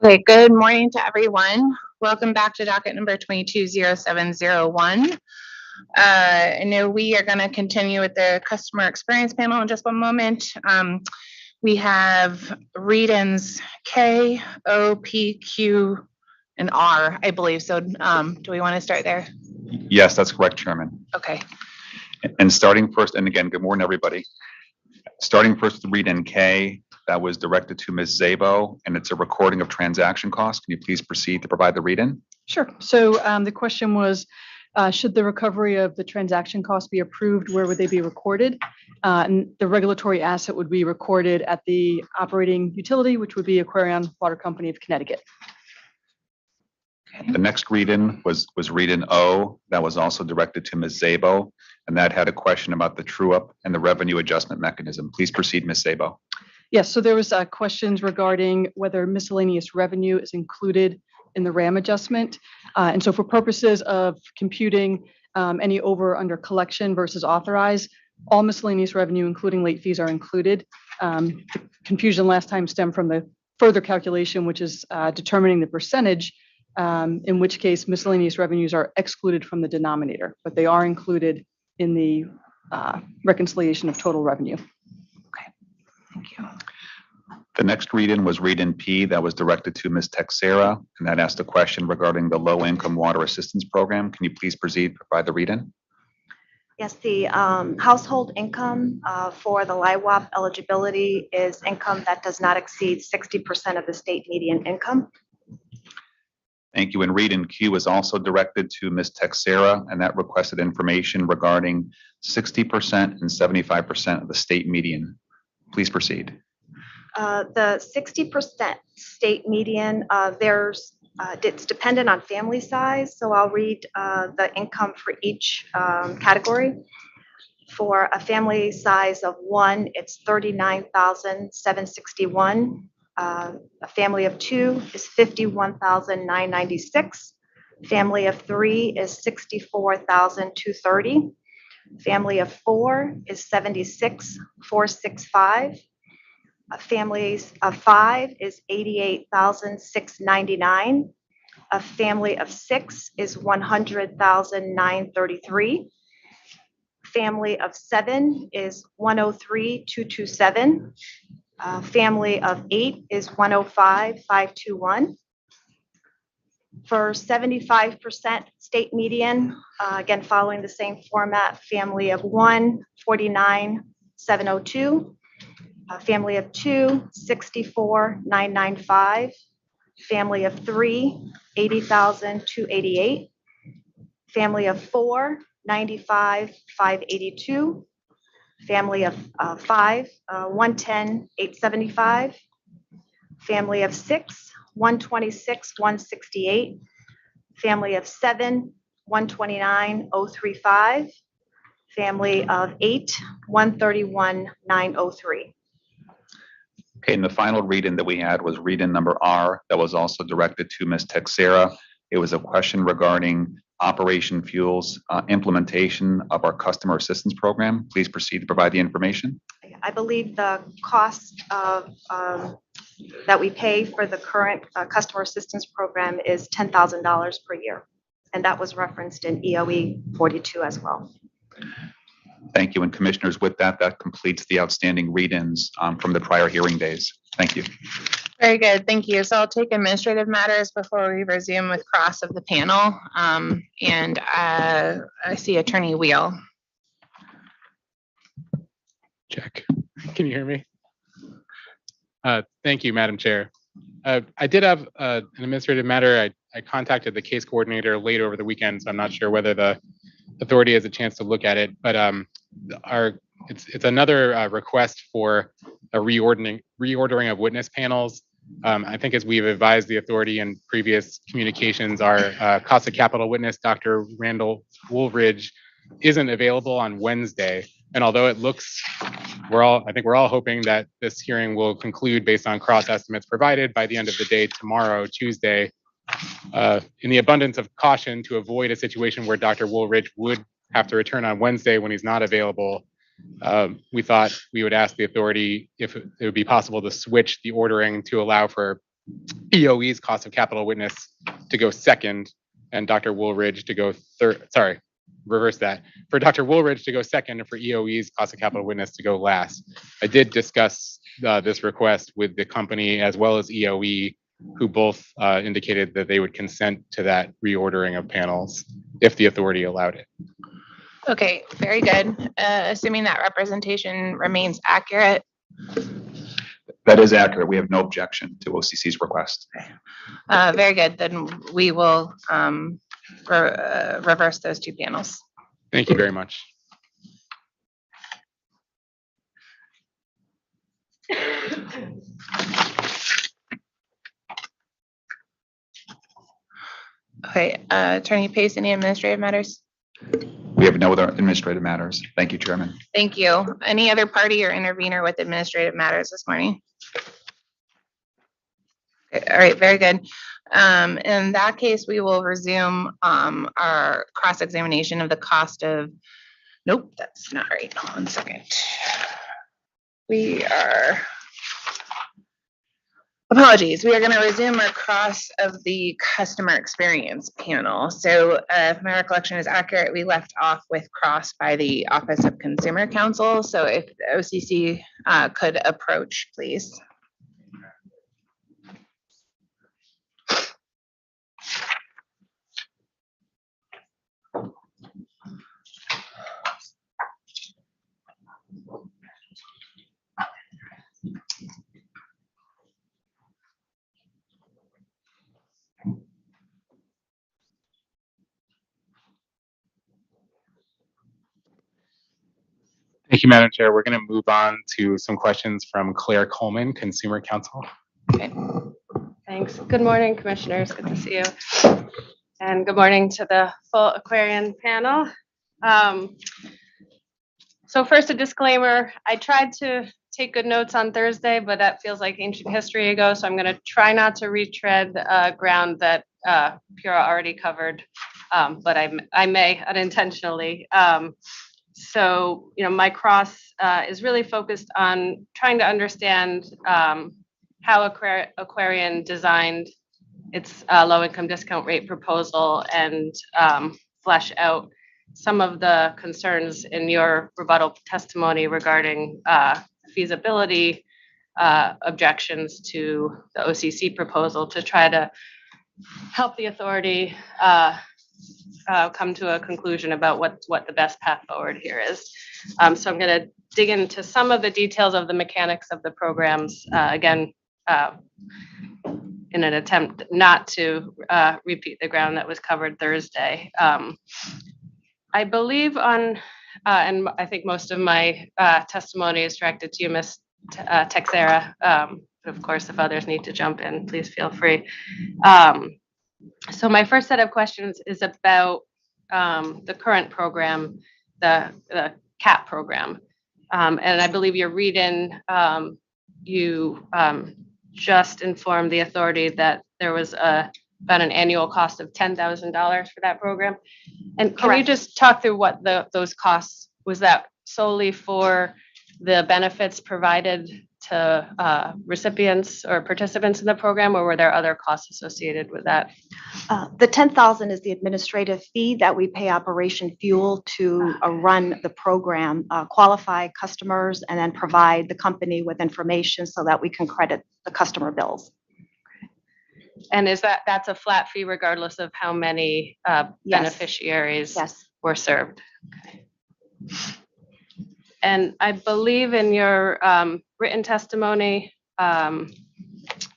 Okay, good morning to everyone. Welcome back to docket number 220701. I know we are going to continue with the customer experience panel in just one moment. We have read-ins K, O, P, Q, and R, I believe. So do we want to start there? Yes, that's correct, Chairman. Okay. And starting first, and again, good morning, everybody. Starting first with read-in K, that was directed to Ms. Zabo, and it's a recording of transaction costs. Can you please proceed to provide the read-in? Sure. So the question was, should the recovery of the transaction costs be approved? Where would they be recorded? And the regulatory asset would be recorded at the operating utility, which would be Aquarion Water Company of Connecticut. The next read-in was read-in O, that was also directed to Ms. Zabo, and that had a question about the true-up and the revenue adjustment mechanism. Please proceed, Ms. Zabo. Yes, so there was questions regarding whether miscellaneous revenue is included in the RAM adjustment. And so for purposes of computing any over or under collection versus authorized, all miscellaneous revenue, including late fees, are included. The confusion last time stemmed from the further calculation, which is determining the percentage, in which case miscellaneous revenues are excluded from the denominator, but they are included in the reconciliation of total revenue. Thank you. The next read-in was read-in P, that was directed to Ms. Texera, and that asked a question regarding the low-income water assistance program. Can you please proceed to provide the read-in? Yes, the household income for the LIWAP eligibility is income that does not exceed 60% of the state median income. Thank you. And read-in Q was also directed to Ms. Texera, and that requested information regarding 60% and 75% of the state median. Please proceed. The 60% state median, it's dependent on family size. So I'll read the income for each category. For a family size of 1, it's $39,761. A family of 2 is $51,996. Family of 3 is $64,230. Family of 4 is $76,465. A family of 5 is $88,699. A family of 6 is $100,933. Family of 7 is $103,227. Family of 8 is $105,521. For 75% state median, again, following the same format, family of 1, $49,702. Family of 2, $64,995. Family of 3, $80,288. Family of 4, $95,582. Family of 5, $110,875. Family of 6, $126,168. Family of 7, $129,035. Family of 8, $131,903. Okay, and the final read-in that we had was read-in number R, that was also directed to Ms. Texera. It was a question regarding Operation Fuel's implementation of our customer assistance program. Please proceed to provide the information. I believe the cost of that we pay for the current customer assistance program is $10,000 per year. And that was referenced in EOE 42 as well. Thank you. And commissioners, with that, that completes the outstanding read-ins from the prior hearing days. Thank you. Very good. Thank you. So I'll take administrative matters before we resume with cross of the panel. And I see Attorney Wheel. Check. Can you hear me? Thank you, Madam Chair. I did have an administrative matter. I contacted the case coordinator late over the weekend, so I'm not sure whether the authority has a chance to look at it. But it's another request for a reordering of witness panels. I think as we've advised the authority in previous communications, our cost of capital witness, Dr. Randall Woolridge, isn't available on Wednesday. And although it looks, I think we're all hoping that this hearing will conclude based on cross estimates provided by the end of the day tomorrow, Tuesday. In the abundance of caution to avoid a situation where Dr. Woolridge would have to return on Wednesday when he's not available, we thought we would ask the authority if it would be possible to switch the ordering to allow for EOE's cost of capital witness to go second and Dr. Woolridge to go third. Sorry, reverse that. For Dr. Woolridge to go second and for EOE's cost of capital witness to go last. I did discuss this request with the company as well as EOE, who both indicated that they would consent to that reordering of panels if the authority allowed it. Okay, very good. Assuming that representation remains accurate. That is accurate. We have no objection to OCC's request. Very good. Then we will reverse those two panels. Thank you very much. Okay, Attorney Pace, any administrative matters? We have no other administrative matters. Thank you, Chairman. Thank you. Any other party or intervener with administrative matters this morning? Okay, all right, very good. In that case, we will resume our cross-examination of the cost of, nope, that's not right. Hold on a second. Apologies. We are going to resume our cross of the customer experience panel. So if my recollection is accurate, we left off with cross by the Office of Consumer Counsel. So if the OCC could approach, please. Thank you, Madam Chair. We're going to move on to some questions from Claire Coleman, Consumer Counsel. Okay. Thanks. Good morning, commissioners. Good to see you. And good morning to the full Aquarion panel. So first, a disclaimer. I tried to take good notes on Thursday, but that feels like ancient history ago. So I'm going to try not to retread ground that Pura already covered, but I may unintentionally. So, my cross is really focused on trying to understand how Aquarion designed its low-income discount rate proposal and flesh out some of the concerns in your rebuttal testimony regarding feasibility objections to the OCC proposal to try to help the authority come to a conclusion about what the best path forward here is. So I'm going to dig into some of the details of the mechanics of the programs, again, in an attempt not to repeat the ground that was covered Thursday. I believe and I think most of my testimony is directed to you, Ms. Texera. But of course, if others need to jump in, please feel free. So my first set of questions is about the current program, the CAP program. And I believe your read-in, you just informed the authority that there was about an annual cost of $10,000 for that program. And can you just talk through what those costs, was that solely for the benefits provided to recipients or participants in the program, or were there other costs associated with that? The $10,000 is the administrative fee that we pay Operation Fuel to run the program, qualify customers, and then provide the company with information so that we can credit the customer bills. And that's a flat fee regardless of how many beneficiaries were served? Okay. And I believe in your written testimony,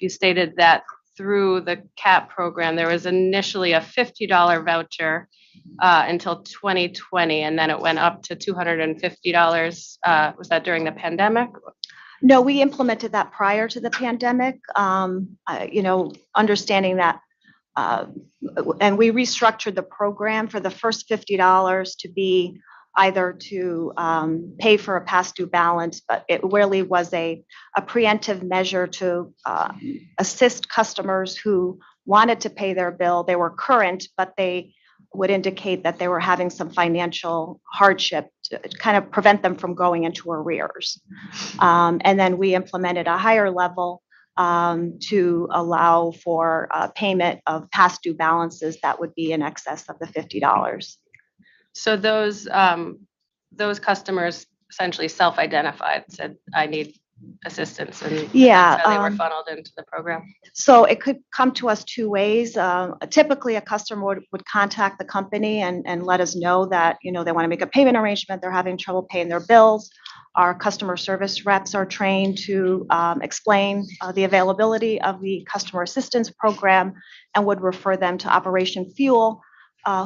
you stated that through the CAP program, there was initially a $50 voucher until 2020, and then it went up to $250. Was that during the pandemic? No, we implemented that prior to the pandemic, understanding that, and we restructured the program for the first $50 to be either to pay for a past due balance, but it really was a preemptive measure to assist customers who wanted to pay their bill. They were current, but they would indicate that they were having some financial hardship to kind of prevent them from going into arrears. And then we implemented a higher level to allow for payment of past due balances that would be in excess of the $50. So those customers essentially self-identified, said, I need assistance, and Yeah, that's how they were funneled into the program. So it could come to us two ways. Typically, a customer would contact the company and let us know that, they want to make a payment arrangement, they're having trouble paying their bills. Our customer service reps are trained to explain the availability of the customer assistance program and would refer them to Operation Fuel,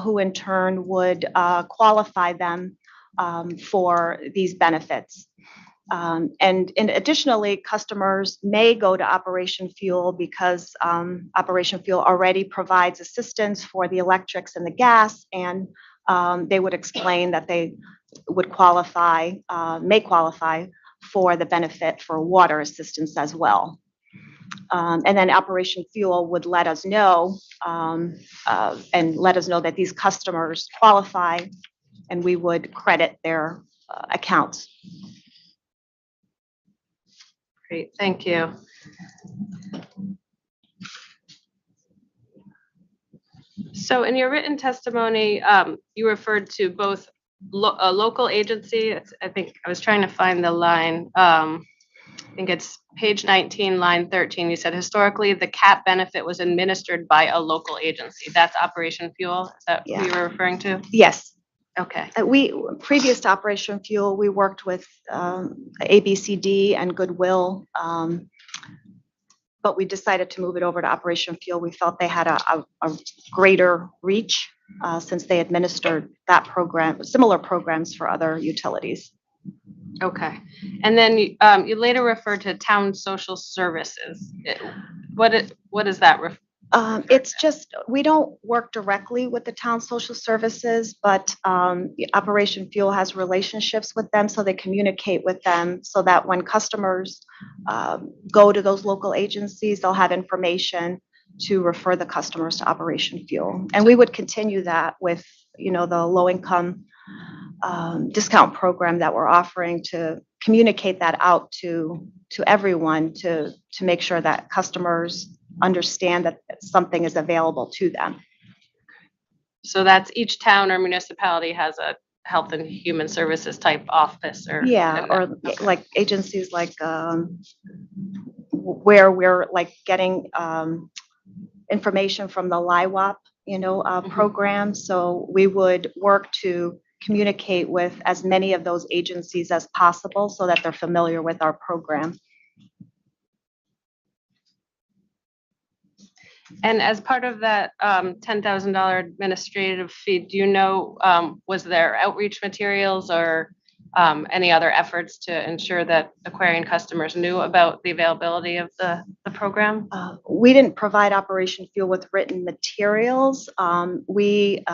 who in turn would qualify them for these benefits. And additionally, customers may go to Operation Fuel because Operation Fuel already provides assistance for the electrics and the gas, and they would explain that they would may qualify for the benefit for water assistance as well. And then Operation Fuel would let us know and let us know that these customers qualify, and we would credit their accounts. Great, thank you. So in your written testimony, you referred to both a local agency. I think I was trying to find the line. I think it's page 19, line 13. You said historically the CAP benefit was administered by a local agency. That's Operation Fuel. Is that who you were referring to? Yes. Okay. Previous to Operation Fuel, we worked with ABCD and Goodwill, but we decided to move it over to Operation Fuel. We felt they had a greater reach since they administered that program, similar programs for other utilities. Okay. And then you later referred to town social services. What does that refer? It's just, we don't work directly with the town social services, but Operation Fuel has relationships with them, so they communicate with them so that when customers go to those local agencies, they'll have information to refer the customers to Operation Fuel. And we would continue that with, the low-income discount program that we're offering, to communicate that out to everyone to make sure that customers understand that something is available to them. So that's each town or municipality has a health and human services type office, or like agencies like where we're like getting information from the LIWAP, program. So we would work to communicate with as many of those agencies as possible so that they're familiar with our program. And as part of that $10,000 administrative fee, do you know, was there outreach materials or any other efforts to ensure that Aquarion customers knew about the availability of the program? We didn't provide Operation Fuel with written materials. We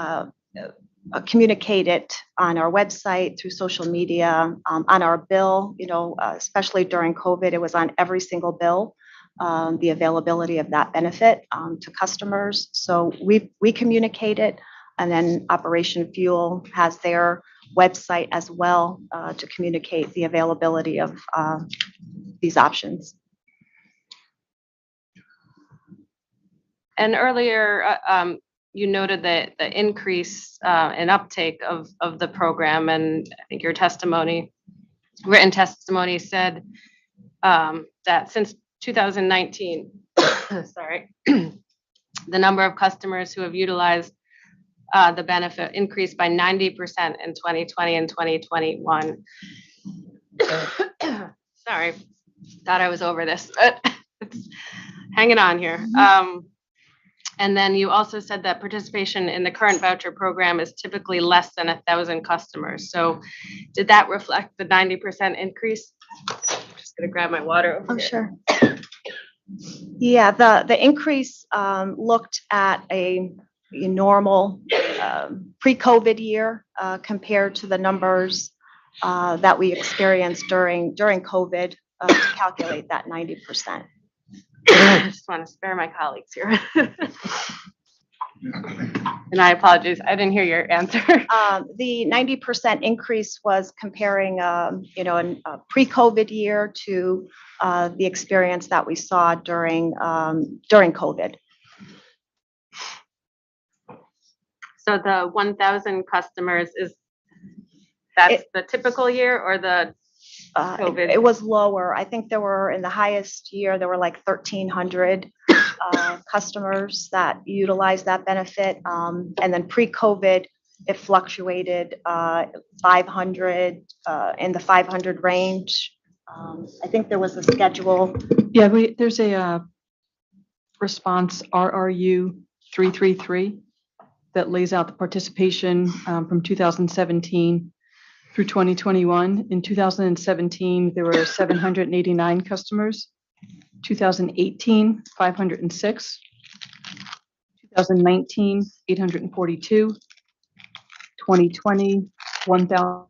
communicate it on our website, through social media, on our bill, especially during COVID, it was on every single bill. The availability of that benefit to customers. So we communicate it, and then Operation Fuel has their website as well to communicate the availability of these options. And earlier, you noted that the increase in uptake of the program, and I think your written testimony said that since 2019, sorry, the number of customers who have utilized the benefit increased by 90% in 2020 and 2021. Sorry, thought I was over this, but it's hanging on here. And then you also said that participation in the current voucher program is typically less than 1,000 customers. So did that reflect the 90% increase? I'm just gonna grab my water over here. Sure. Yeah, the increase looked at a normal pre-COVID year compared to the numbers that we experienced during COVID to calculate that 90%. I just want to spare my colleagues here. And I apologize, I didn't hear your answer. The 90% increase was comparing, a pre-COVID year to the experience that we saw during COVID. So the 1,000 customers that's the typical year or the COVID? It was lower. I think there were, in the highest year, there were like 1,300 customers that utilized that benefit. And then pre-COVID, it fluctuated 500 in the 500 range. I think there was a schedule. Yeah, there's a response RRU 333 that lays out the participation from 2017 through 2021. In 2017, there were 789 customers. 2018, 506. 2019, 842. 2020, 1,000.